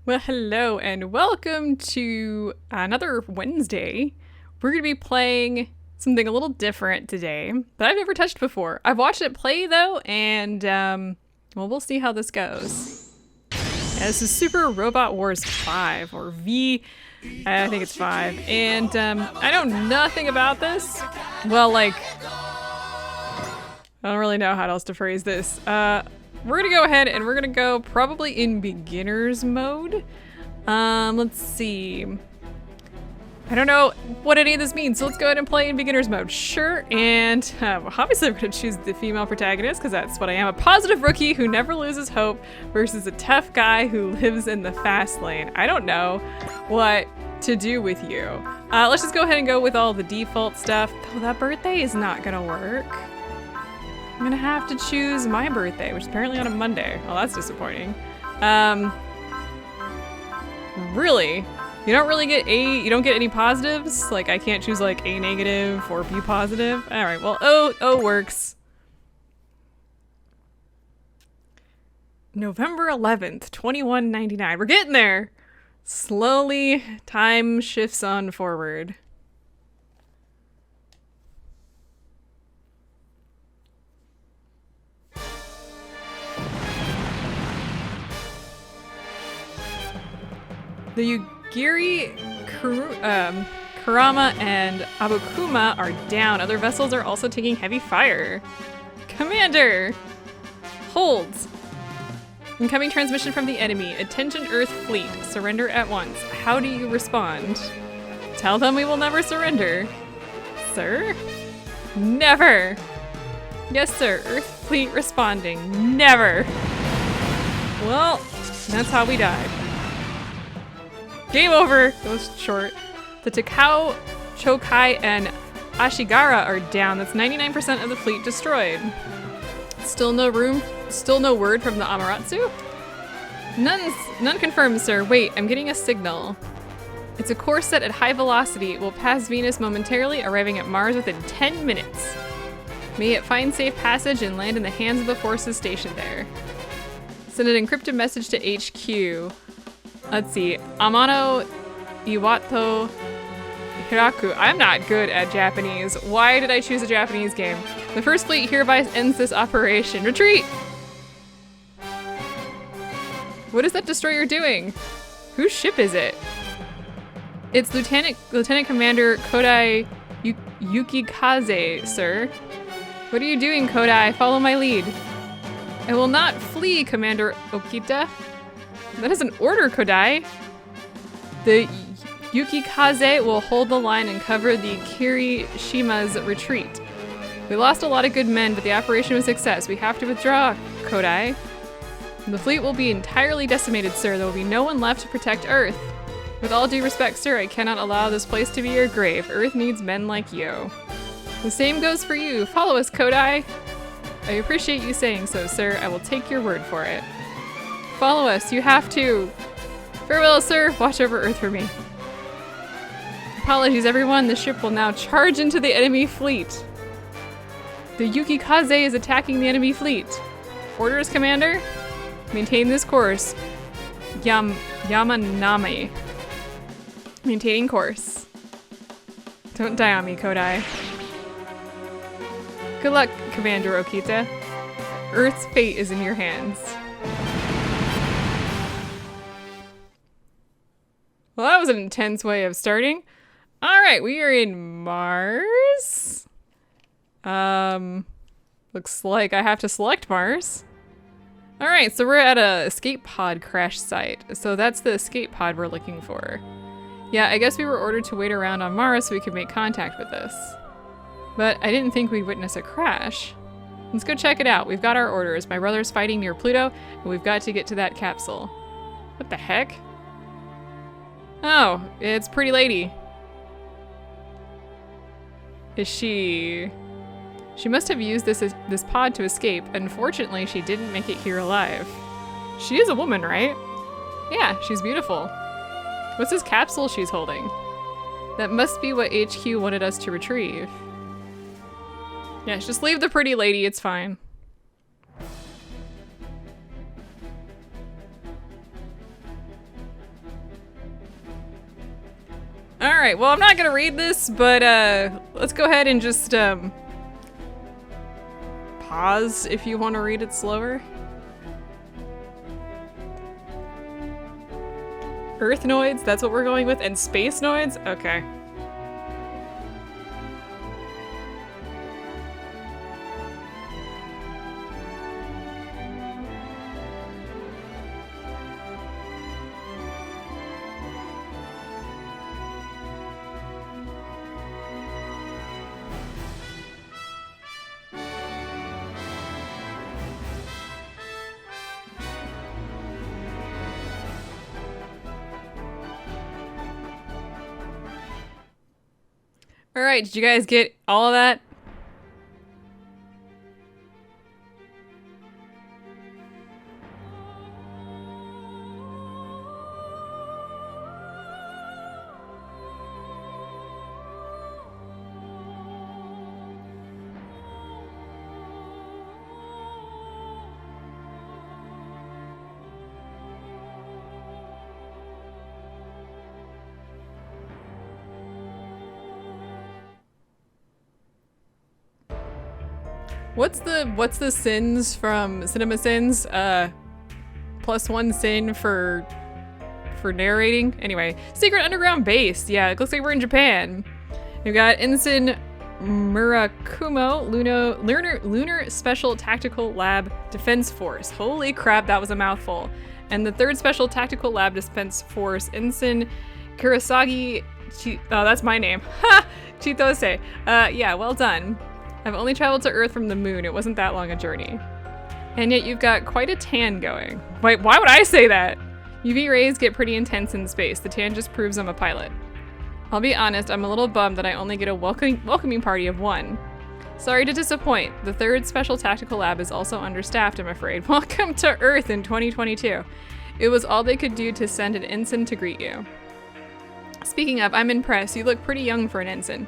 Well, hello and welcome to another Wednesday. We're going to be playing something a little different today that I've never touched before. I've watched it play though, and well, we'll see how this goes. Yeah, this is Super Robot Wars 5 or V. I think it's 5, and I know nothing about this. Well, like, I don't really know how else to phrase this. We're gonna go ahead and we're gonna go probably in beginner's mode. Let's see. I don't know what any of this means, so let's go ahead and play in beginner's mode. Sure, and obviously I'm gonna choose the female protagonist because that's what I am. A positive rookie who never loses hope versus a tough guy who lives in the fast lane. I don't know what to do with you. Let's just go ahead and go with all the default stuff. Oh, that birthday is not gonna work. I'm gonna have to choose my birthday, which is apparently on a Monday. Well, that's disappointing. Really? You don't really get you don't get any positives? Like, I can't choose like A negative or B positive? All right, well, O works. November 11th, 2199. We're getting there. Slowly, time shifts on forward. The Yugiri, Kurama, and Abukuma are down. Other vessels are also taking heavy fire. Commander! Holds. Incoming transmission from the enemy. Attention Earth Fleet. Surrender at once. How do you respond? Tell them we will never surrender. Sir? Never! Yes, sir. Earth Fleet responding. Never! Well, that's how we died. Game over! It was short. The Takao, Chokai, and Ashigara are down. That's 99% of the fleet destroyed. Still no word from the Amaterasu? None confirmed, sir. Wait, I'm getting a signal. It's a course set at high velocity. It will pass Venus momentarily, arriving at Mars within 10 minutes. May it find safe passage and land in the hands of the forces stationed there. Send an encrypted message to HQ. Let's see. Amano Iwato Hiraku. I'm not good at Japanese. Why did I choose a Japanese game? The First Fleet hereby ends this operation. Retreat! What is that destroyer doing? Whose ship is it? It's Lieutenant Commander Kodai Yukikaze, sir. What are you doing, Kodai? Follow my lead. I will not flee, Commander Okita. That is an order, Kodai. The Yukikaze will hold the line and cover the Kirishima's retreat. We lost a lot of good men, but the operation was a success. We have to withdraw, Kodai. The fleet will be entirely decimated, sir. There will be no one left to protect Earth. With all due respect, sir, I cannot allow this place to be your grave. Earth needs men like you. The same goes for you. Follow us, Kodai. I appreciate you saying so, sir. I will take your word for it. Follow us, you have to. Farewell, sir. Watch over Earth for me. Apologies, everyone. The ship will now charge into the enemy fleet. The Yukikaze is attacking the enemy fleet. Orders, Commander? Maintain this course. Yamanami. Maintaining course. Don't die on me, Kodai. Good luck, Commander Okita. Earth's fate is in your hands. Well, that was an intense way of starting. All right, we are in Mars. Looks like I have to select Mars. All right, so we're at a escape pod crash site. So that's the escape pod we're looking for. Yeah, I guess we were ordered to wait around on Mars so we could make contact with this. But I didn't think we'd witness a crash. Let's go check it out. We've got our orders. My brother's fighting near Pluto, and we've got to get to that capsule. What the heck? Oh, it's Pretty Lady. Is she... She must have used this pod to escape. Unfortunately, she didn't make it here alive. She is a woman, right? Yeah, she's beautiful. What's this capsule she's holding? That must be what HQ wanted us to retrieve. Yeah, just leave the Pretty Lady, it's fine. Alright, well, I'm not gonna read this, but let's go ahead and just pause if you want to read it slower. Earth noids, that's what we're going with, and space noids? Okay. Alright, did you guys get all of that? What's the sins from Cinema Sins? +1 sin for narrating. Anyway, secret underground base. Yeah, it looks like we're in Japan. We've got Ensign Murakumo, Lunar Special Tactical Lab Defense Force. Holy crap, that was a mouthful. And the 3rd Special Tactical Lab Defense Force, Ensign Kurosagi. Oh, that's my name. Ha! Chitose. Yeah, well done. I've only traveled to Earth from the moon. It wasn't that long a journey. And yet you've got quite a tan going. Wait, why would I say that? UV rays get pretty intense in space. The tan just proves I'm a pilot. I'll be honest, I'm a little bummed that I only get a welcoming party of 1. Sorry to disappoint. The 3rd Special Tactical Lab is also understaffed, I'm afraid. Welcome to Earth in 2022. It was all they could do to send an ensign to greet you. Speaking of, I'm impressed. You look pretty young for an ensign.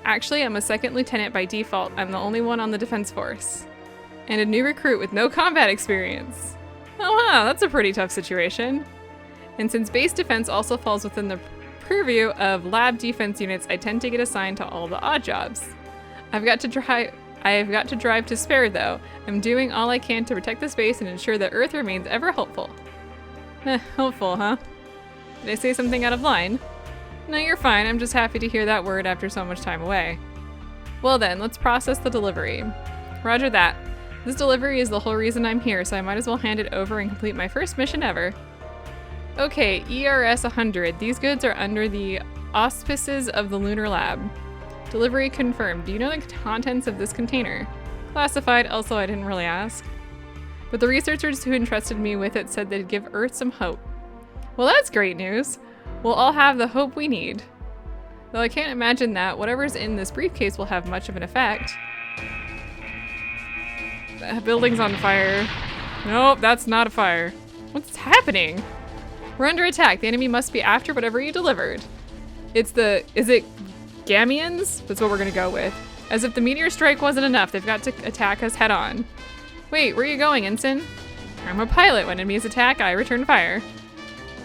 Actually, I'm a 2nd lieutenant by default. I'm the only one on the defense force. And a new recruit with no combat experience. Oh wow, that's a pretty tough situation. And since base defense also falls within the purview of lab defense units, I tend to get assigned to all the odd jobs. I've got to drive to spare though. I'm doing all I can to protect the space and ensure that Earth remains ever hopeful. Hopeful, huh? Did I say something out of line? No, you're fine. I'm just happy to hear that word after so much time away. Well then, let's process the delivery. Roger that. This delivery is the whole reason I'm here, so I might as well hand it over and complete my first mission ever. Okay, ERS 100. These goods are under the auspices of the Lunar Lab. Delivery confirmed. Do you know the contents of this container? Classified, also I didn't really ask. But the researchers who entrusted me with it said they'd give Earth some hope. Well, that's great news. We'll all have the hope we need. Though I can't imagine that whatever's in this briefcase will have much of an effect. The building's on fire. Nope, that's not a fire. What's happening? We're under attack. The enemy must be after whatever you delivered. Is it Gamians? That's what we're gonna go with. As if the meteor strike wasn't enough, they've got to attack us head on. Wait, where are you going, Ensign? I'm a pilot. When enemies attack, I return fire.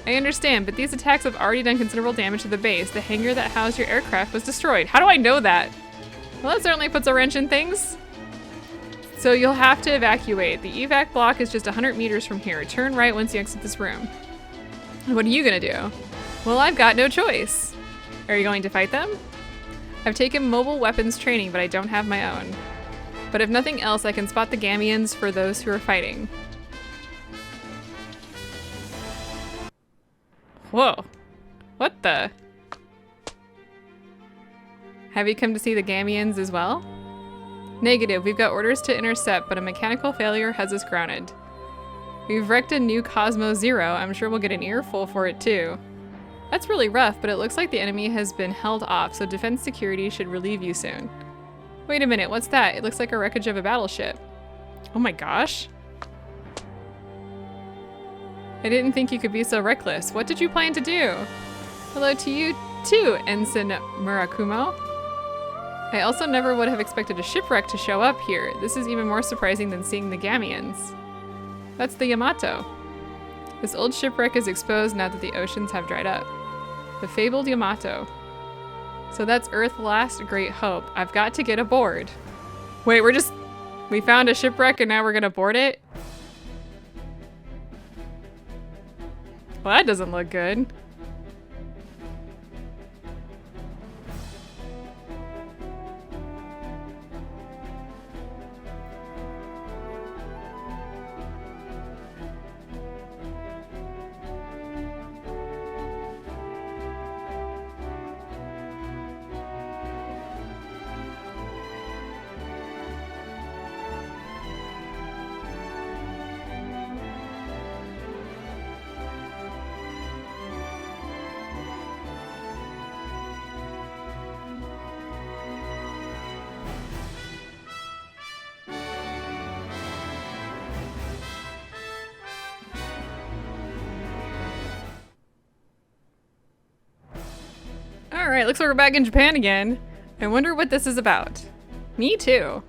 I understand, but these attacks have already done considerable damage to the base. The hangar that housed your aircraft was destroyed. How do I know that? Well, that certainly puts a wrench in things. So you'll have to evacuate. The evac block is just 100 meters from here. Turn right once you exit this room. What are you gonna do? Well, I've got no choice. Are you going to fight them? I've taken mobile weapons training, but I don't have my own. But if nothing else, I can spot the Gamians for those who are fighting. Whoa. What the? Have you come to see the Gamians as well? Negative. We've got orders to intercept, but a mechanical failure has us grounded. We've wrecked a new Cosmo Zero. I'm sure we'll get an earful for it too. That's really rough, but it looks like the enemy has been held off, so defense security should relieve you soon. Wait a minute, what's that? It looks like a wreckage of a battleship. Oh my gosh. I didn't think you could be so reckless. What did you plan to do? Hello to you too, Ensign Murakumo. I also never would have expected a shipwreck to show up here. This is even more surprising than seeing the Gamians. That's the Yamato. This old shipwreck is exposed now that the oceans have dried up. The fabled Yamato. So that's Earth's last great hope. I've got to get aboard. Wait, we found a shipwreck and now we're gonna board it? Well, that doesn't look good. Alright, looks like we're back in Japan again. I wonder what this is about. Me too.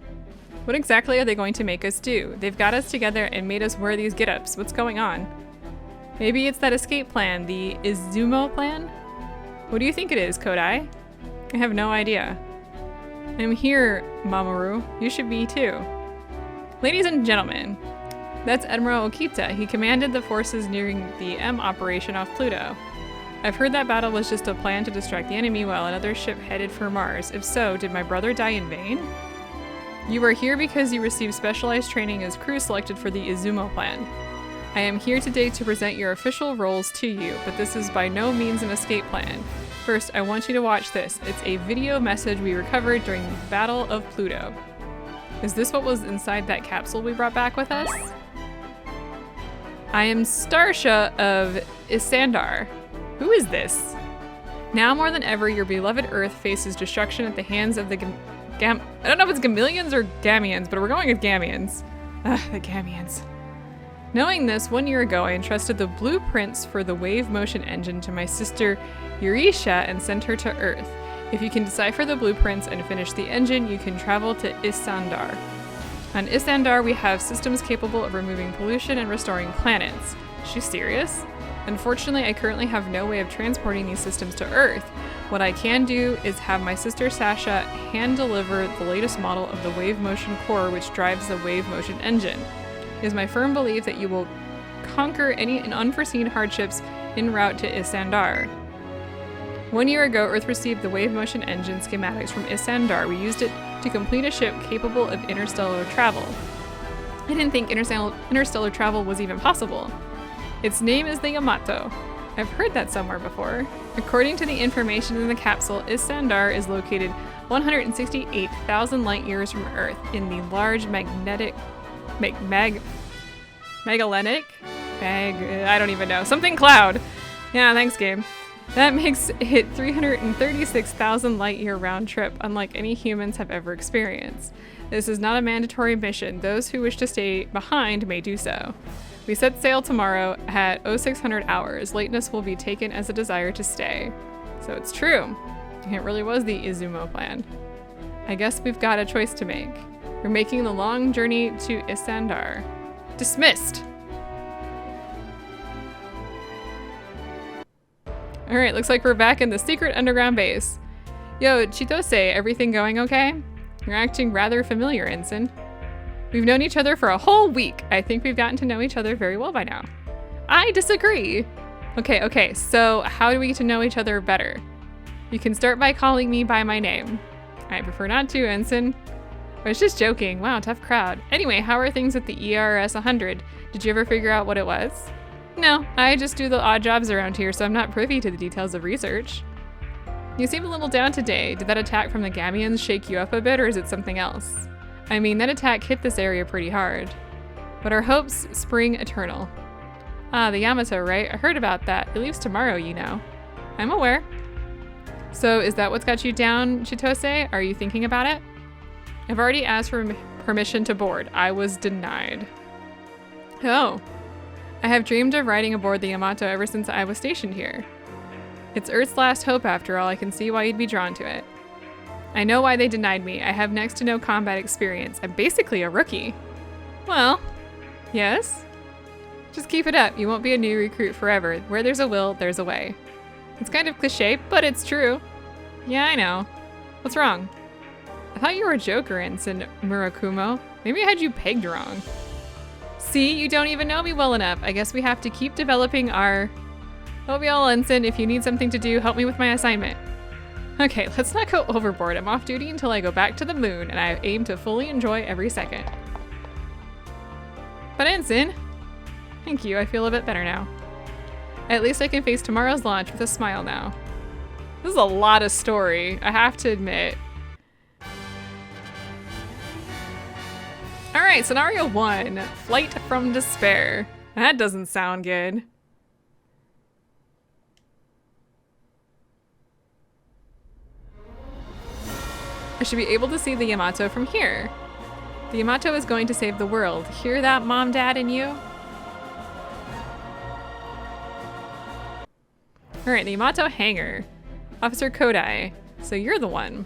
What exactly are they going to make us do? They've got us together and made us wear these get-ups. What's going on? Maybe it's that escape plan, the Izumo plan? What do you think it is, Kodai? I have no idea. I'm here, Mamoru. You should be too. Ladies and gentlemen, that's Admiral Okita. He commanded the forces nearing the M operation off Pluto. I've heard that battle was just a plan to distract the enemy while another ship headed for Mars. If so, did my brother die in vain? You are here because you received specialized training as crew selected for the Izumo plan. I am here today to present your official roles to you, but this is by no means an escape plan. First, I want you to watch this. It's a video message we recovered during the Battle of Pluto. Is this what was inside that capsule we brought back with us? I am Starsha of Isandar. Who is this? Now more than ever, your beloved Earth faces destruction at the hands of the I don't know if it's Gamillions or Gamians, but we're going with Gamians. Ugh, the Gamians. Knowing this, 1 year ago, I entrusted the blueprints for the wave motion engine to my sister Eurisha and sent her to Earth. If you can decipher the blueprints and finish the engine, you can travel to Isandar. On Isandar, we have systems capable of removing pollution and restoring planets. She's serious? Unfortunately, I currently have no way of transporting these systems to Earth. What I can do is have my sister Sasha hand-deliver the latest model of the wave motion core which drives the wave motion engine. It is my firm belief that you will conquer any unforeseen hardships en route to Isandar. 1 year ago, Earth received the wave motion engine schematics from Isandar. We used it to complete a ship capable of interstellar travel. I didn't think interstellar travel was even possible. Its name is the Yamato. I've heard that somewhere before. According to the information in the capsule, Isandar is located 168,000 light years from Earth in the large magnetic... Magellanic? I don't even know. Something cloud. Yeah, thanks, game. That makes it 336,000 light year round trip, unlike any humans have ever experienced. This is not a mandatory mission. Those who wish to stay behind may do so. We set sail tomorrow at 0600 hours. Lateness will be taken as a desire to stay. So it's true. It really was the Izumo plan. I guess we've got a choice to make. We're making the long journey to Isandar. Dismissed! Alright, looks like we're back in the secret underground base. Yo, Chitose, everything going okay? You're acting rather familiar, Ensign. We've known each other for a whole week. I think we've gotten to know each other very well by now. I disagree. Okay, so how do we get to know each other better? You can start by calling me by my name. I prefer not to, Ensign. I was just joking. Wow, tough crowd. Anyway, how are things at the ERS 100? Did you ever figure out what it was? No, I just do the odd jobs around here, so I'm not privy to the details of research. You seem a little down today. Did that attack from the Gamians shake you up a bit, or is it something else? I mean, that attack hit this area pretty hard. But our hopes spring eternal. Ah, the Yamato, right? I heard about that. It leaves tomorrow, you know. I'm aware. So is that what's got you down, Chitose? Are you thinking about it? I've already asked for permission to board. I was denied. Oh. I have dreamed of riding aboard the Yamato ever since I was stationed here. It's Earth's last hope after all. I can see why you'd be drawn to it. I know why they denied me. I have next to no combat experience. I'm basically a rookie. Well, yes? Just keep it up. You won't be a new recruit forever. Where there's a will, there's a way. It's kind of cliche, but it's true. Yeah, I know. What's wrong? I thought you were a Joker, Ensign Murakumo. Maybe I had you pegged wrong. See, you don't even know me well enough. I guess we have to keep developing our... Hope you all, Ensign. If you need something to do, help me with my assignment. Okay, let's not go overboard. I'm off duty until I go back to the moon, and I aim to fully enjoy every second. But Ensign, thank you. I feel a bit better now. At least I can face tomorrow's launch with a smile now. This is a lot of story, I have to admit. All right, scenario 1, Flight from Despair. That doesn't sound good. I should be able to see the Yamato from here. The Yamato is going to save the world. Hear that, Mom, Dad, and you? All right, the Yamato hangar. Officer Kodai. So you're the one.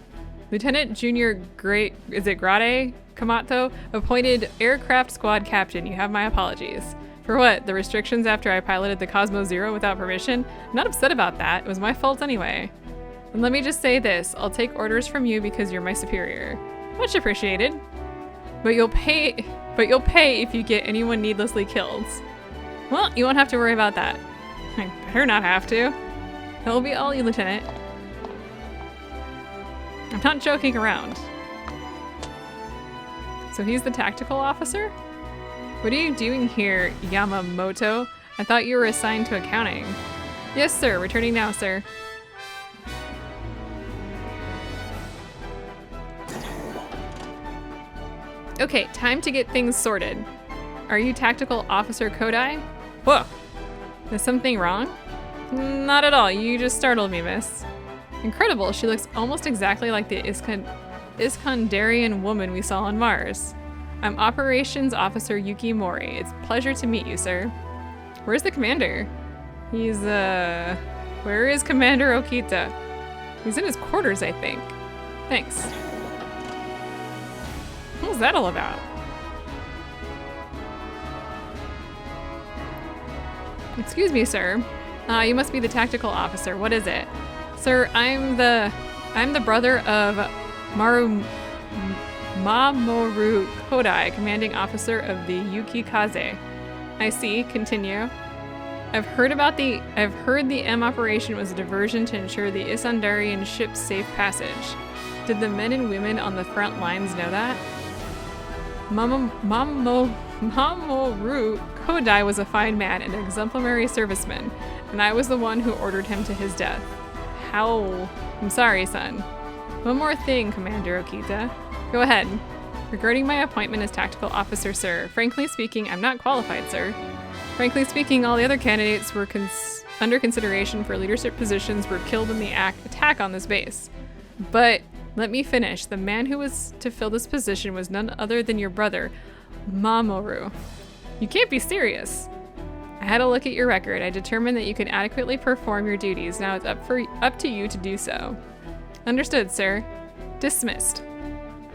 Lieutenant Junior Grade Kamato, appointed aircraft squad captain. You have my apologies. For what? The restrictions after I piloted the Cosmo Zero without permission? I'm not upset about that. It was my fault anyway. And let me just say this. I'll take orders from you because you're my superior. Much appreciated. But you'll pay if you get anyone needlessly killed. Well, you won't have to worry about that. I better not have to. That'll be all you, Lieutenant. I'm not joking around. So he's the tactical officer? What are you doing here, Yamamoto? I thought you were assigned to accounting. Yes, sir. Returning now, sir. Okay, time to get things sorted. Are you Tactical Officer Kodai? Whoa. Is something wrong? Not at all. You just startled me, miss. Incredible. She looks almost exactly like the Iskandarian woman we saw on Mars. I'm Operations Officer Yuki Mori. It's a pleasure to meet you, sir. Where's the commander? He's, where is Commander Okita? He's in his quarters, I think. Thanks. What was that all about? Excuse me, sir. You must be the tactical officer. What is it? Sir, I'm the brother of Mamoru Kodai, commanding officer of the Yukikaze. I see. Continue. I've heard the M operation was a diversion to ensure the Isandarian ship's safe passage. Did the men and women on the front lines know that? Mamoru Kodai was a fine man and an exemplary serviceman, and I was the one who ordered him to his death. How? I'm sorry, son. One more thing, Commander Okita. Go ahead. Regarding my appointment as tactical officer, sir, frankly speaking, I'm not qualified, sir. Frankly speaking, all the other candidates were under consideration for leadership positions were killed in the attack on this base. But let me finish. The man who was to fill this position was none other than your brother, Mamoru. You can't be serious. I had a look at your record. I determined that you can adequately perform your duties. Now it's up to you to do so. Understood, sir. Dismissed.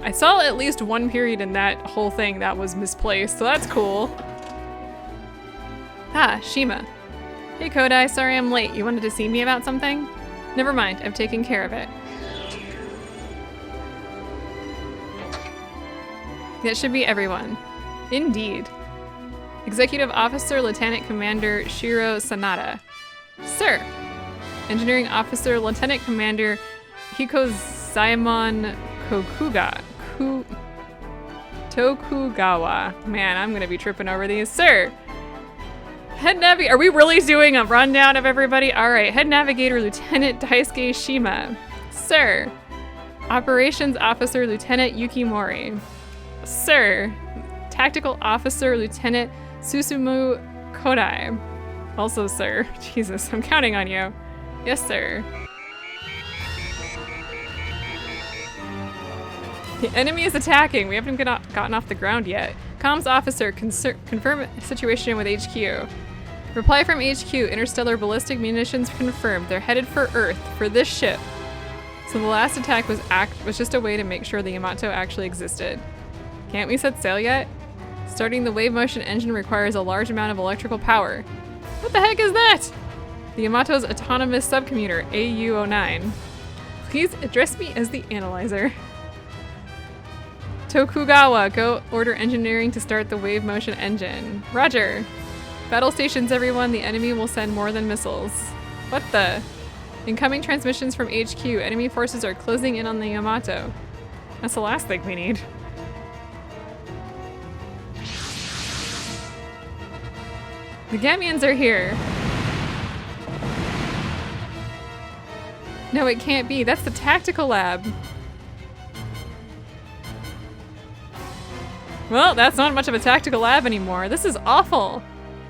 I saw at least one period in that whole thing that was misplaced, so that's cool. Ah, Shima. Hey Kodai, sorry I'm late. You wanted to see me about something? Never mind, I've taken care of it. That should be everyone. Indeed. Executive Officer Lieutenant Commander Shiro Sanada. Sir. Engineering Officer Lieutenant Commander Hikozaemon Tokugawa. Man, I'm gonna be tripping over these. Sir. Head Navigator. Are we really doing a rundown of everybody? Alright. Head Navigator Lieutenant Daisuke Shima. Sir. Operations Officer Lieutenant Yuki Mori. Sir. Tactical Officer Lieutenant Susumu Kodai. Also, sir. Jesus, I'm counting on you. Yes, sir. The enemy is attacking. We haven't gotten off the ground yet. Comms Officer, confirm situation with HQ. Reply from HQ, interstellar ballistic munitions confirmed. They're headed for Earth, for this ship. So the last attack was just a way to make sure the Yamato actually existed. Can't we set sail yet? Starting the wave motion engine requires a large amount of electrical power. What the heck is that? The Yamato's autonomous subcommuter, AU-09. Please address me as the analyzer. Tokugawa, go order engineering to start the wave motion engine. Roger. Battle stations, everyone. The enemy will send more than missiles. What the? Incoming transmissions from HQ. Enemy forces are closing in on the Yamato. That's the last thing we need. The Gamians are here. No, it can't be. That's the tactical lab. Well, that's not much of a tactical lab anymore. This is awful.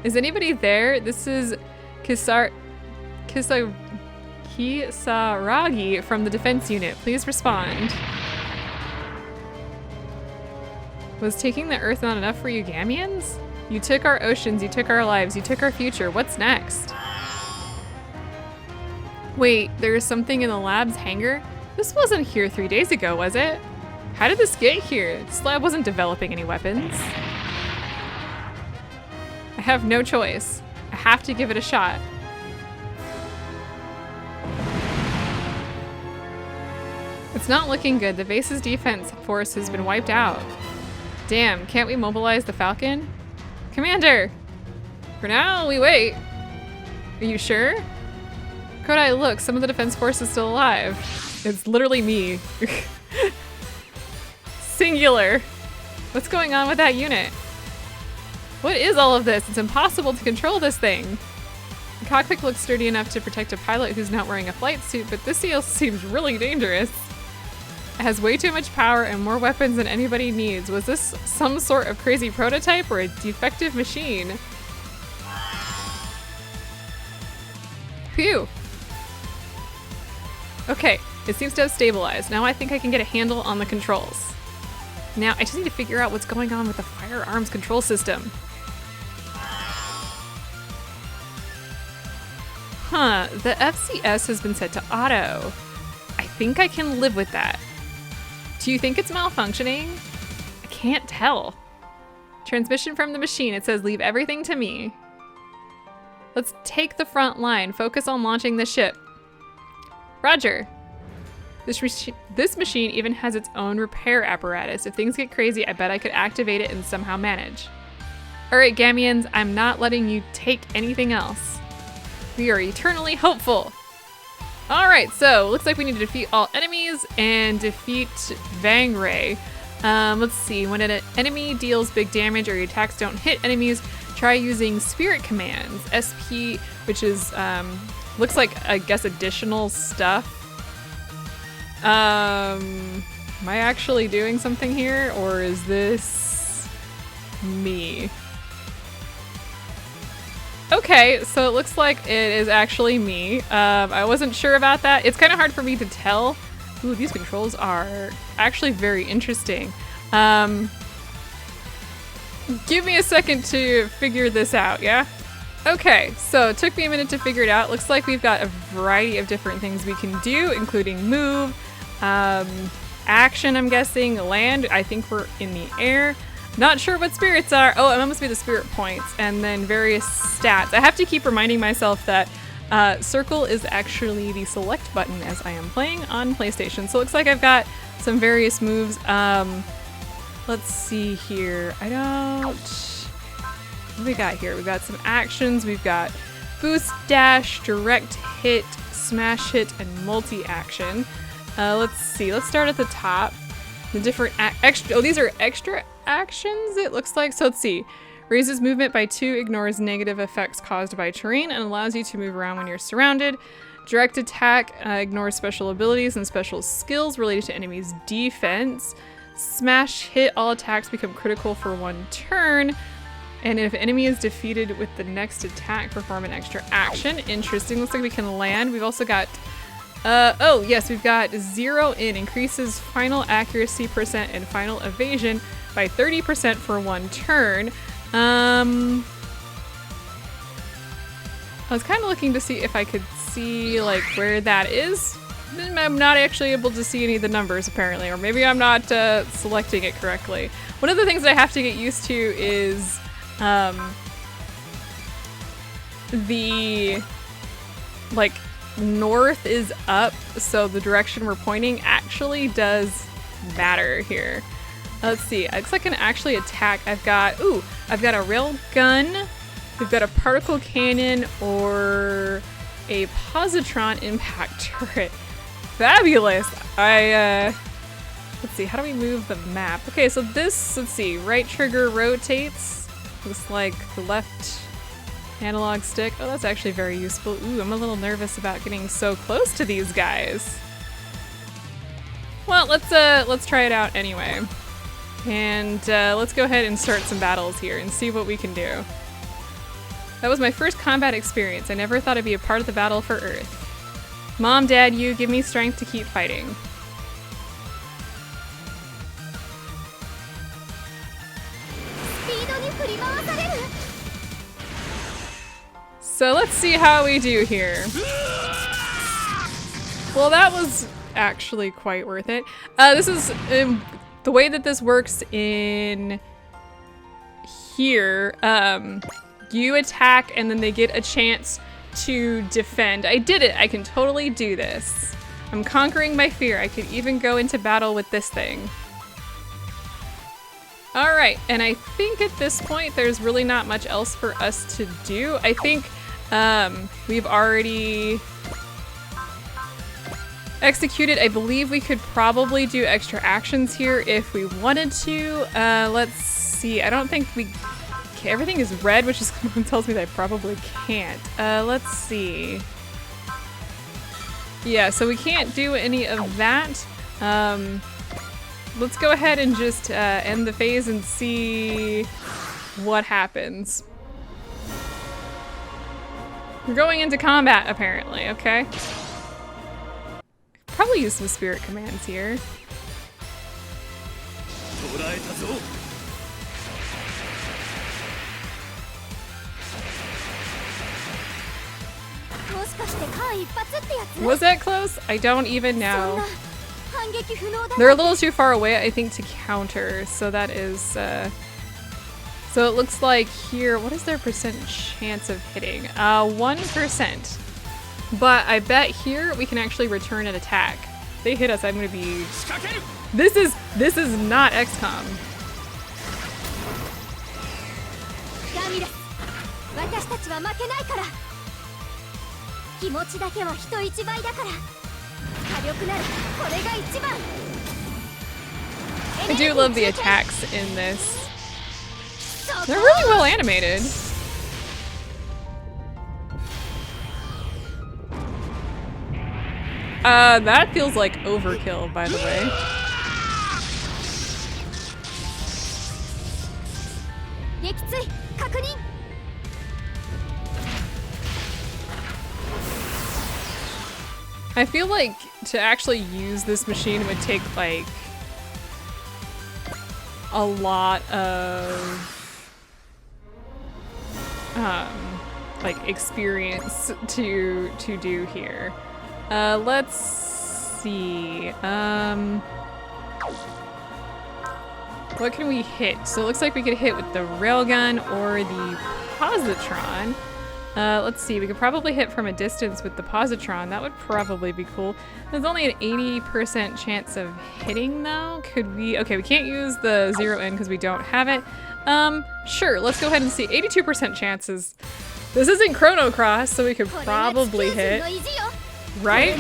Is anybody there? This is Kisaragi from the defense unit. Please respond. Was taking the Earth not enough for you Gamians? You took our oceans, you took our lives, you took our future. What's next? Wait, there's something in the lab's hangar? This wasn't here 3 days ago, was it? How did this get here? This lab wasn't developing any weapons. I have no choice. I have to give it a shot. It's not looking good. The base's defense force has been wiped out. Damn, can't we mobilize the Falcon? Commander! For now, we wait. Are you sure? Kodai, look, some of the defense force is still alive. It's literally me. Singular. What's going on with that unit? What is all of this? It's impossible to control this thing. The cockpit looks sturdy enough to protect a pilot who's not wearing a flight suit, but this seal seems really dangerous. It has way too much power and more weapons than anybody needs. Was this some sort of crazy prototype or a defective machine? Phew. Okay, it seems to have stabilized. Now I think I can get a handle on the controls. Now I just need to figure out what's going on with the firearms control system. Huh, the FCS has been set to auto. I think I can live with that. Do you think it's malfunctioning? I can't tell. Transmission from the machine. It says leave everything to me. Let's take the front line. Focus on launching the ship. Roger. This machine even has its own repair apparatus. If things get crazy, I bet I could activate it and somehow manage. Alright, Gamians, I'm not letting you take anything else. We are eternally hopeful. Alright, so looks like we need to defeat all enemies and defeat Vang Ray. Let's see, when an enemy deals big damage or your attacks don't hit enemies, try using spirit commands. SP, which is, looks like, I guess, additional stuff. Am I actually doing something here, or is this me? Okay, so it looks like it is actually me. I wasn't sure about that. It's kind of hard for me to tell. Ooh, these controls are actually very interesting. Give me a second to figure this out, yeah? Okay, so it took me a minute to figure it out. Looks like we've got a variety of different things we can do, including move, action, I'm guessing, land. I think we're in the air. Not sure what spirits are. Oh, it must be the spirit points, and then various stats. I have to keep reminding myself that circle is actually the select button as I am playing on PlayStation. So it looks like I've got some various moves. Let's see here. What do we got here? We've got some actions. We've got boost, dash, direct hit, smash hit, and multi-action. Let's see. Let's start at the top. The different extra. Oh, these are extra actions, it looks like. So let's see. Raises movement by 2, ignores negative effects caused by terrain, and allows you to move around when you're surrounded. Direct attack ignores special abilities and special skills related to enemies' defense. Smash hit, all attacks become critical for 1 turn. And if enemy is defeated with the next attack, perform an extra action. Interesting. Looks like we can land. We've also got oh yes, we've got 0 in, increases final accuracy percent and final evasion by 30% for 1 turn. I was kind of looking to see if I could see like where that is. I'm not actually able to see any of the numbers apparently, or maybe I'm not selecting it correctly. One of the things I have to get used to is the like north is up, so the direction we're pointing actually does matter here. Let's see, it looks like I can actually attack. I've got a rail gun, we've got a particle cannon, or a positron impact turret. Fabulous! Let's see, how do we move the map? Okay, so this, let's see, right trigger rotates. Looks like the left analog stick. Oh, that's actually very useful. Ooh, I'm a little nervous about getting so close to these guys. Well, let's try it out anyway. And let's go ahead and start some battles here and see what we can do. That was my first combat experience. I never thought I'd be a part of the battle for Earth. Mom, Dad, you give me strength to keep fighting. So let's see how we do here. Well, that was actually quite worth it. This is the way that this works in here. You attack and then they get a chance to defend. I did it. I can totally do this. I'm conquering my fear. I could even go into battle with this thing. All right, and I think at this point there's really not much else for us to do. I think we've already executed. I believe we could probably do extra actions here if we wanted to. Let's see. I don't think we... Okay, everything is red, which is tells me that I probably can't. Let's see. Yeah, so we can't do any of that. Let's go ahead and just end the phase and see what happens. We're going into combat, apparently, okay? Probably use some spirit commands here. Was that close? I don't even know. They're a little too far away, I think, to counter, so that is, so it looks like here, what is their percent chance of hitting? 1%. But I bet here we can actually return an attack. If they hit us, I'm gonna be... This is not XCOM. I do love the attacks in this. They're really well animated. That feels like overkill, by the way. I feel like to actually use this machine would take like a lot of like experience to do here. Let's see. What can we hit? So it looks like we could hit with the railgun or the positron. Let's see, we could probably hit from a distance with the positron. That would probably be cool. There's only an 80% chance of hitting though. Could we? Okay, we can't use the 0N because we don't have it. Sure, let's go ahead and see. 82% chances. This isn't Chrono Cross, so we could probably hit. Right?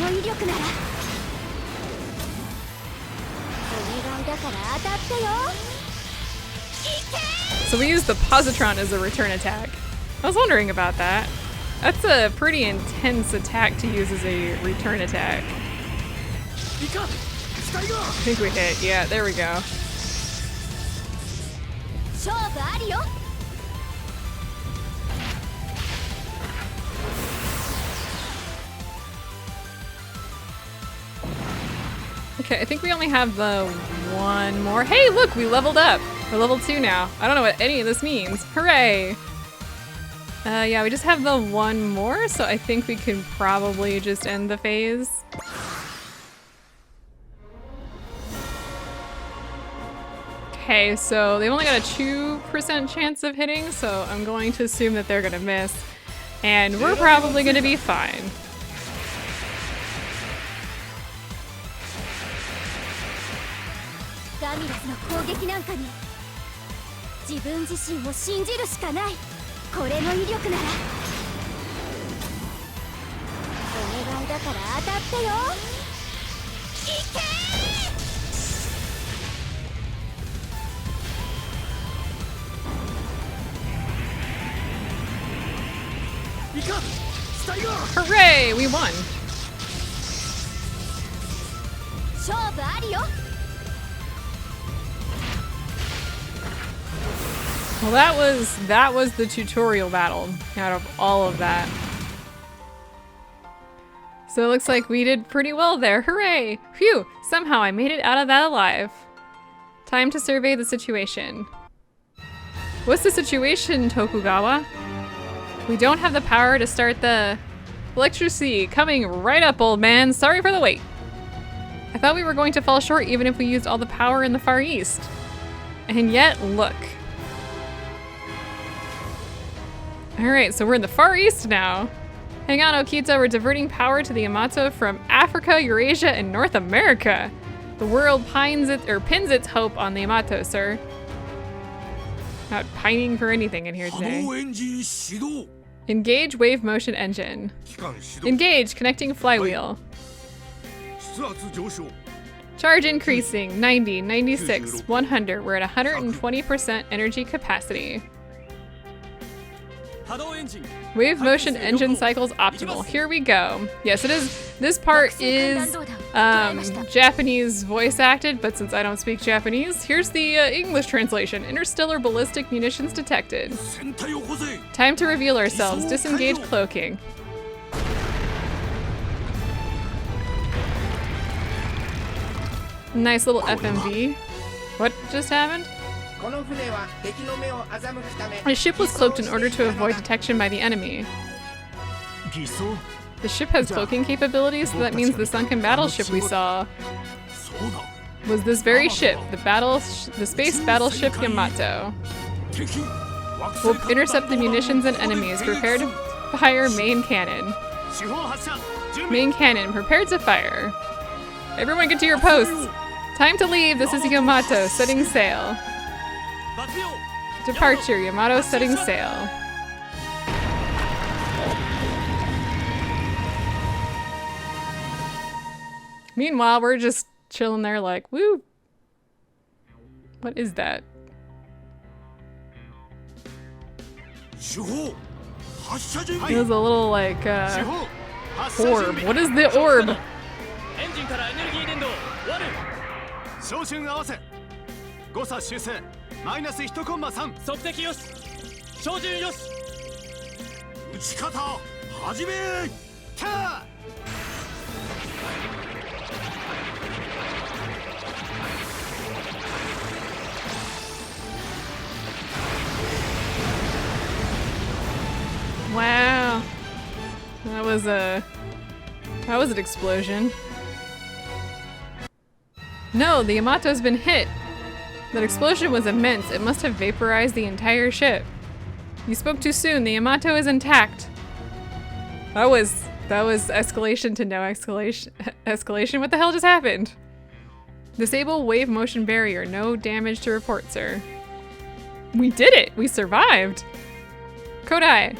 So we use the positron as a return attack. I was wondering about that. That's a pretty intense attack to use as a return attack. I think we hit. Yeah, there we go. Okay, I think we only have the one more. Hey, look, we leveled up. We're level 2 now. I don't know what any of this means. Hooray! Yeah, we just have the one more, so I think we can probably just end the phase. Okay, so they've only got a 2% chance of hitting, so I'm going to assume that they're gonna miss. And we're probably gonna be fine. ガミラスの攻撃なんかに自分自身を信じるしかない。これの威力ならお願いだから当たってよ。いけー。いかスタイガー。 Hooray! We won! 勝負ありよ。 Well, that was the tutorial battle out of all of that. So it looks like we did pretty well there. Hooray! Phew! Somehow I made it out of that alive. Time to survey the situation. What's the situation, Tokugawa? We don't have the power to start the electricity. Coming right up, old man. Sorry for the wait. I thought we were going to fall short even if we used all the power in the Far East. And yet, look. Alright, so we're in the Far East now. Hang on, Okita, we're diverting power to the Yamato from Africa, Eurasia, and North America. The world pins its hope on the Yamato, sir. Not pining for anything in here today. Engage wave motion engine. Engage connecting flywheel. Charge increasing, 90, 96, 100. We're at 120% energy capacity. Wave motion engine cycles optimal. Here we go. Yes, it is. This part is Japanese voice acted, but since I don't speak Japanese, here's the English translation. Interstellar ballistic munitions detected. Time to reveal ourselves. Disengage cloaking. Nice little FMV. What just happened? The ship was cloaked in order to avoid detection by the enemy. The ship has cloaking capabilities, so that means the sunken battleship we saw was this very ship, the space battleship Yamato. We'll intercept the munitions and enemies. Prepare to fire main cannon. Main cannon, prepared to fire. Everyone get to your posts. Time to leave. This is Yamato, setting sail. Departure, Yamato setting sail. Meanwhile, we're just chilling there like, woo. What is that? It was a little like, orb. What is the orb? Wow. That was an explosion. No, the Yamato's been hit. That explosion was immense. It must have vaporized the entire ship. You spoke too soon. The Yamato is intact. That was escalation to no escalation. What the hell just happened? Disable wave motion barrier. No damage to report, sir. We did it! We survived! Kodai!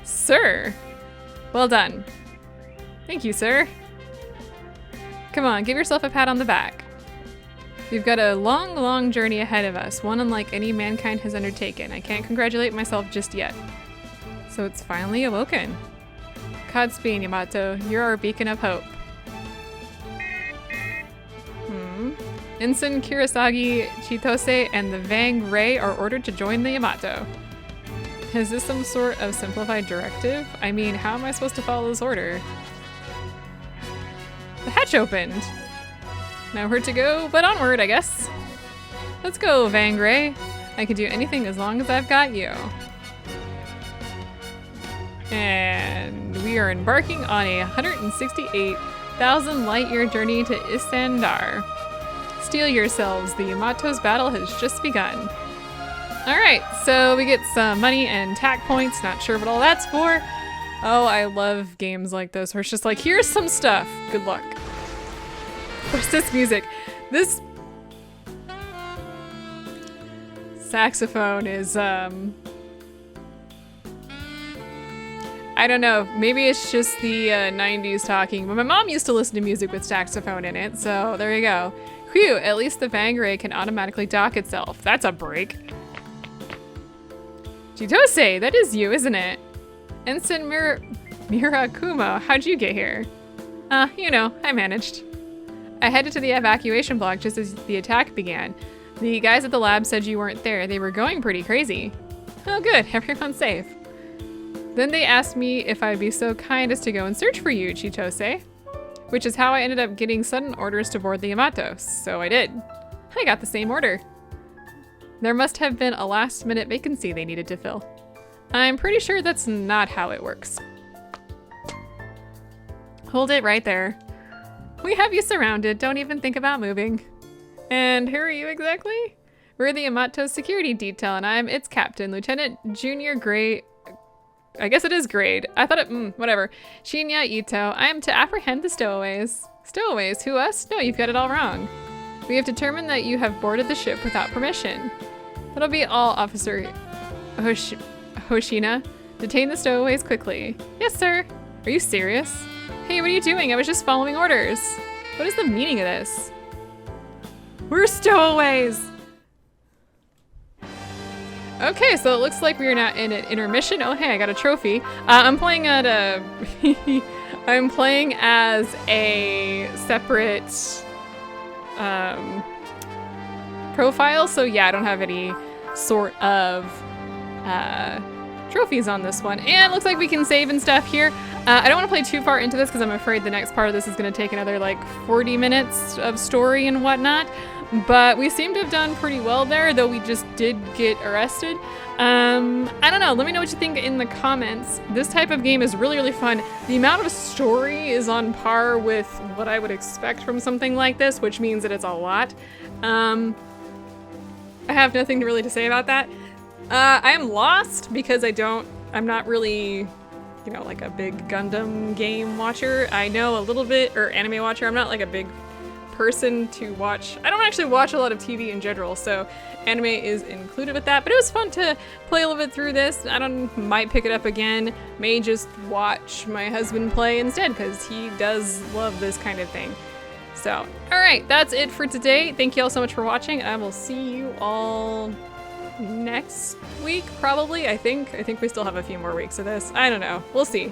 Sir! Well done. Thank you, sir. Come on, give yourself a pat on the back. We've got a long, long journey ahead of us, one unlike any mankind has undertaken. I can't congratulate myself just yet. So it's finally awoken. Godspeed, Yamato. You're our beacon of hope. Ensign Kurosagi, Chitose, and the Vang Rei are ordered to join the Yamato. Is this some sort of simplified directive? I mean, how am I supposed to follow this order? The hatch opened! Nowhere to go, but onward, I guess. Let's go, Vang Rei. I can do anything as long as I've got you. And we are embarking on a 168,000 light-year journey to Isandar. Steel yourselves, the Yamato's battle has just begun. Alright, so we get some money and tack points, not sure what all that's for. Oh, I love games like this where it's just like, here's some stuff, good luck. What's this music? This saxophone is, I don't know, maybe it's just the 90s talking, but my mom used to listen to music with saxophone in it, so there you go. Phew, at least the Vang Ray can automatically dock itself. That's a break. Chitose, that is you, isn't it? Ensign Mirakumo, how'd you get here? You know, I managed. I headed to the evacuation block just as the attack began. The guys at the lab said you weren't there. They were going pretty crazy. Oh good, everyone's safe. Then they asked me if I'd be so kind as to go and search for you, Chitose. Which is how I ended up getting sudden orders to board the Yamato. So I did. I got the same order. There must have been a last-minute vacancy they needed to fill. I'm pretty sure that's not how it works. Hold it right there. We have you surrounded. Don't even think about moving. And who are you exactly? We're the Yamato security detail, and I'm its captain, Lieutenant Junior Grade. I guess it is grade. I thought it, whatever. Shinya Ito. I am to apprehend the stowaways. Stowaways? Who, us? No, you've got it all wrong. We have determined that you have boarded the ship without permission. That'll be all, Officer Hoshina. Detain the stowaways quickly. Yes, sir. Are you serious? Hey, what are you doing? I was just following orders. What is the meaning of this? We're stowaways! Okay, so it looks like we are now in an intermission. Oh, hey, I got a trophy. I'm playing at a... I'm playing as a separate profile, so yeah, I don't have any sort of trophies on this one. And it looks like we can save and stuff here. I don't want to play too far into this because I'm afraid the next part of this is going to take another like 40 minutes of story and whatnot. But we seem to have done pretty well there, though we just did get arrested. I don't know. Let me know what you think in the comments. This type of game is really, really fun. The amount of story is on par with what I would expect from something like this, which means that it's a lot. I have nothing really to say about that. I am lost because I'm not really, you know, like a big Gundam game watcher. I know a little bit, or anime watcher. I'm not like a big person to watch. I don't actually watch a lot of TV in general, so anime is included with that, but it was fun to play a little bit through this. Might pick it up again, may just watch my husband play instead because he does love this kind of thing. So, alright, that's it for today. Thank you all so much for watching. I will see you all next week, probably. I think we still have a few more weeks of this. I don't know. We'll see.